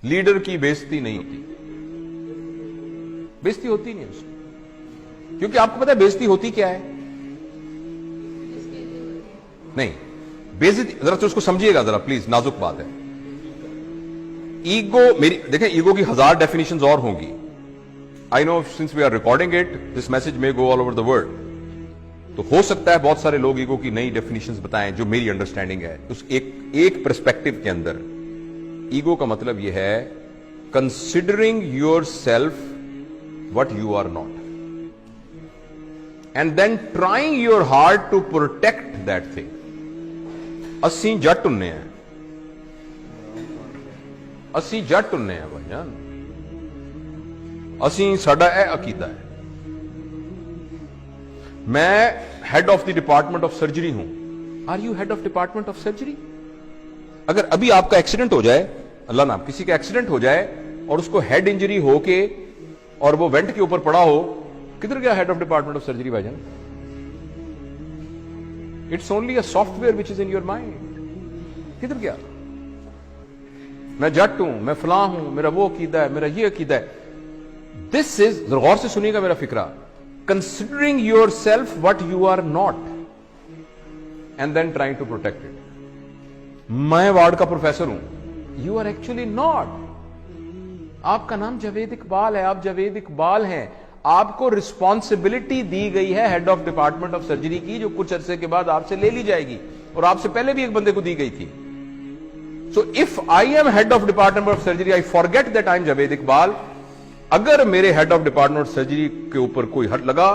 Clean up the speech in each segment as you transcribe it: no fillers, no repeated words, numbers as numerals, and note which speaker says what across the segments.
Speaker 1: Leader की बेइज्जती नहीं होती, बेइज्जती होती नहीं उसकी, क्योंकि आपको पता है बेइज्जती होती क्या है? नहीं, बेइज्जती जरा तो उसको समझिएगा जरा प्लीज, नाजुक बात है। ईगो, मेरी देखें, ईगो की 1000 डेफिनेशंस और होंगी। I know since we are recording it this message may go all over the world, तो हो सकता है बहुत सारे लोग ईगो की नई डेफिनेशंस बताएं जो मेरी अंडरस्टैंडिंग है। उस एक पर्सपेक्टिव के अंदर ईगो का मतलब यह है considering your self what you are not and then trying your hard to protect that thing। ਅਸੀਂ ਜੱਟ ਹੁੰਨੇ ਆ, ਅਸੀਂ ਜੱਟ ਹੁੰਨੇ ਆ ਭਾਈਜਾਨ, ਅਸੀਂ ਸਾਡਾ ਇਹ ਅਕੀਦਾ ਹੈ। मैं head of the department of surgery हूं। Are you head of department of surgery? अगर अभी आपका एक्सीडेंट हो जाए, अल्लाह ना किसी का एक्सीडेंट हो जाए और उसको हेड इंजरी होके और वो वेंट के ऊपर पड़ा हो, किधर गया head of department of surgery भाईजान? It's only a software which is in your mind. किधर गया? मैं जट हूं, मैं फलां हूं, मेरा वो अकीदा है, मेरा ये अकीदा है। दिस इज, गौर से सुनिएगा मेरा फिक्रा, considering yourself what you are not and then trying to protect it. मैं वार्ड का प्रोफेसर हूं, यू आर एक्चुअली नॉट। आपका नाम जावेद इकबाल है, आप जावेद इकबाल हैं, आपको रिस्पॉन्सिबिलिटी दी गई है head of department of surgery की, जो कुछ अरसे के बाद आपसे ले ली जाएगी, और आपसे पहले भी एक बंदे को दी गई थी। So if I am head of department of surgery, I forget that I am Javed Iqbal. अगर मेरे head of department of surgery के ऊपर कोई हट लगा,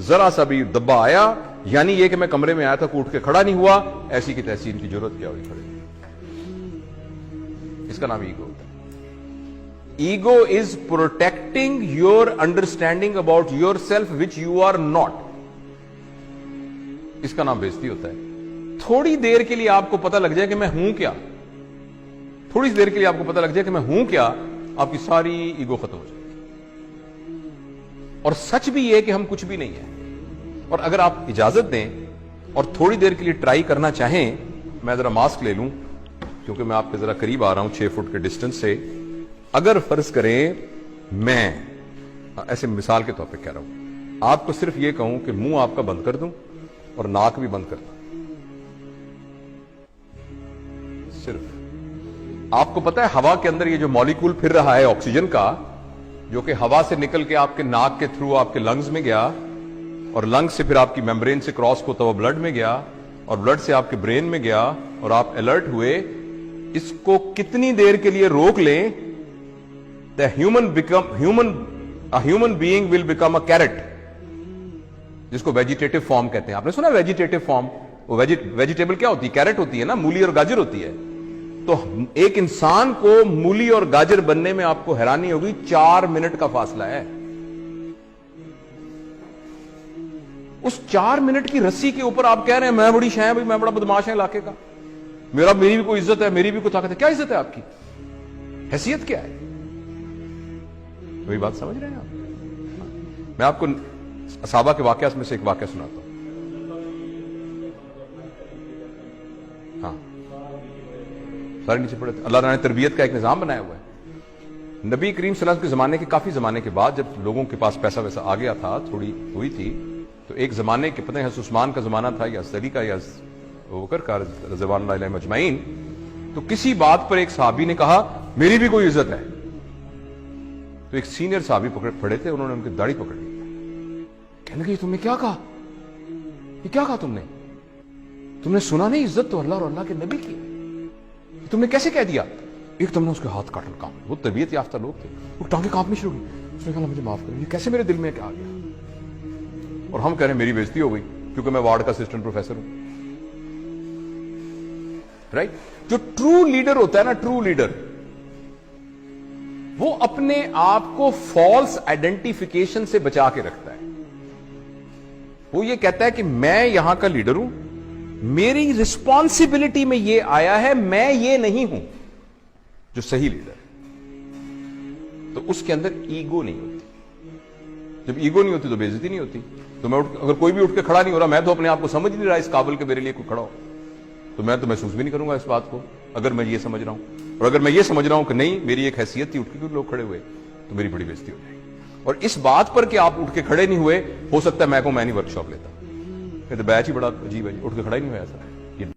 Speaker 1: जरा सा भी दब्बा आया, यानी ये कि मैं कमरे में आया था, उठ के खड़ा नहीं हुआ, ऐसी की तैसी इनकी जरूरत क्या हुई खड़े। इसका नाम ईगो होता है। Ego is protecting your understanding about your self which you are not. इसका नाम बेइज्जती होता है। थोड़ी देर के लिए आपको पता लग जाए कि मैं हूं क्या, थोड़ी देर के लिए आपको पता लग जाए कि मैं हूं क्या, आपकी सारी ईगो खत्म हो जाए। और सच भी यह कि हम कुछ भी नहीं है। और अगर आप इजाजत दें और थोड़ी देर के लिए ट्राई करना चाहें, मैं जरा मास्क ले लूं क्योंकि मैं आपके जरा करीब आ रहा हूं 6 फुट के डिस्टेंस से। अगर फर्ज करें मैं ऐसे मिसाल के तौर पे कह रहा हूं, आपको सिर्फ यह कहूं कि मुंह आपका बंद कर दूं और नाक भी बंद कर दूं, सिर्फ आपको पता है हवा के अंदर ये जो मॉलिक्यूल फिर रहा है ऑक्सीजन का, जो कि हवा से निकल के आपके नाक के थ्रू आपके लंग्स में गया और लंग्स से फिर आपकी मेम्ब्रेन से क्रॉस होता हुआ ब्लड में गया और ब्लड से आपके ब्रेन में गया और आप अलर्ट हुए। इसको कितनी देर के लिए रोक लें, the human being will become a carrot, जिसको वेजिटेटिव फॉर्म कहते हैं। आपने सुना वेजिटेटिव फॉर्म? वो वेजिटेबल क्या होती है? कैरेट होती है ना, मूली और गाजर होती है। तो एक इंसान को मूली और गाजर बनने में आपको हैरानी होगी, 4 मिनट का फासला है। उस 4 मिनट की रस्सी के ऊपर आप कह रहे हैं मैं बड़ी शाय भाई, मैं बड़ा बदमाश है इलाके का, मेरी भी कोई इज्जत है, मेरी भी कोई ताकत है। क्या इज्जत है आपकी? हैसियत क्या है? वही बात समझ रहे हैं आप? मैं आपको असहाबा के वाकयात में से एक वाकया सुनाता हूं। हाँ, सारे नीचे पड़े थे। अल्लाह ने तरबियत का एक निजाम बनाया हुआ है। नबी करीम सल्लल्लाहु अलैहि वसल्लम के जमाने के काफी जमाने के बाद, जब लोगों के पास पैसा वैसा आ गया था, थोड़ी हुई थी, तो एक जमाने के, पता है उस्मान का जमाना था या अली का या बकर का रज़वानुल्लाह अलैहिम अजमाइन, तो किसी बात पर एक सहाबी ने कहा मेरी भी कोई इज्जत है। तो एक सीनियर सहाबी पड़े थे, उन्होंने उनकी दाढ़ी पकड़ ली, कहने लगे तुमने क्या कहा? ये क्या कहा तुमने? तुमने सुना नहीं इज्जत तो अल्लाह और अल्लाह के नबी की, तुमने कैसे कह दिया? एक तुमने उसके हाथ काटल काम, वो तरबियत याफ्ता लोग थे, वो टांगे कांपनी शुरू हुई। उसने कहा मुझे माफ करो, ये कैसे मेरे दिल में क्या आ गया? और हम कह रहे हैं मेरी बेइज्जती हो गई क्योंकि मैं वार्ड का असिस्टेंट प्रोफेसर हूं। राइट? जो ट्रू लीडर होता है ना, ट्रू लीडर, वो अपने आप को फॉल्स आइडेंटिफिकेशन से बचा के रखता है। वो ये कहता है कि मैं यहां का लीडर हूं, मेरी रिस्पॉन्सिबिलिटी में ये आया है, मैं ये नहीं हूं। जो सही लीडर, तो उसके अंदर ईगो नहीं होती। जब ईगो नहीं होती तो बेइज्जती नहीं होती। तो मैं अगर कोई भी उठ के खड़ा नहीं हो रहा, मैं तो अपने आप को समझ नहीं रहा इस काबिल के मेरे लिए कोई खड़ा हो, तो मैं तो महसूस भी नहीं करूंगा इस बात को। اگر میں یہ سمجھ رہا ہوں، اور اگر میں یہ سمجھ رہا ہوں کہ نہیں میری ایک حیثیت تھی، اٹھ کے کیوں لوگ کھڑے ہوئے، تو میری بڑی بےزتی ہو جائے گی۔ اور اس بات پر کہ آپ اٹھ کے کھڑے نہیں ہوئے، ہو سکتا ہے میں نہیں ورک شاپ لیتا، یہ تو بیچ ہی بڑا عجیب ہے، اٹھ کے کھڑا ہی نہیں ہوا ایسا ہے۔